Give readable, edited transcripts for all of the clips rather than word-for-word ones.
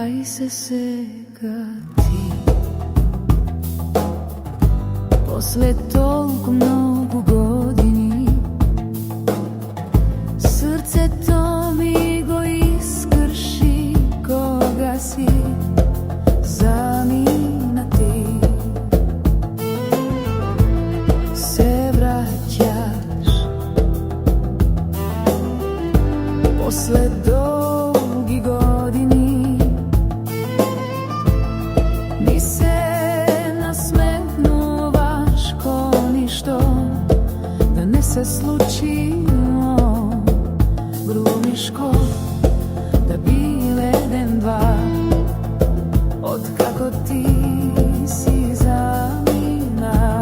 Daj se sekati posle toliko mnogo godini. Srce to migo iskrši, koga si zamina ti. Se vraćaš posle dugi godini. Mi se nasmehnuvaš ko ništo, da ne se slučimo. Glumiš ko da bile den dva, od kako ti si zamina.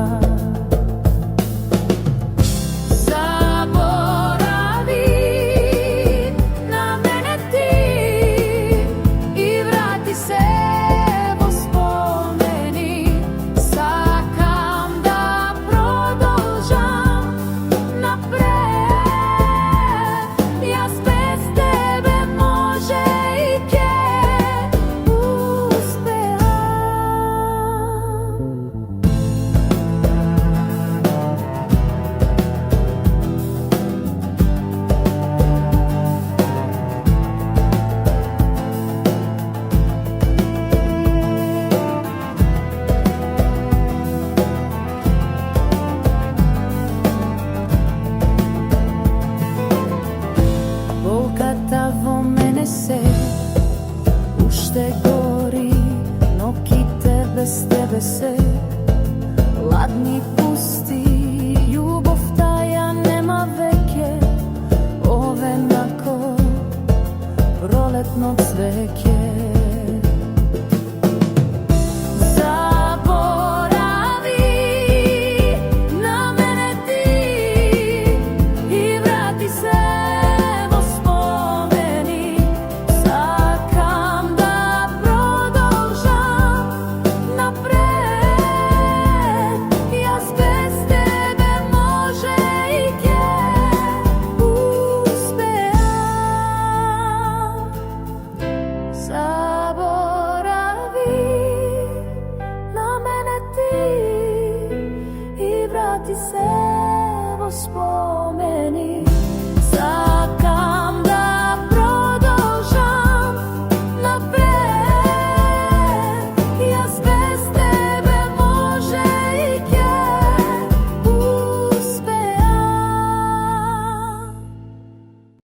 Se ušte gori, noki bez tebe se ladni pusti. Ljubov taja nema veke, ove nako proletno cveke. Vrati se, vo spomeni.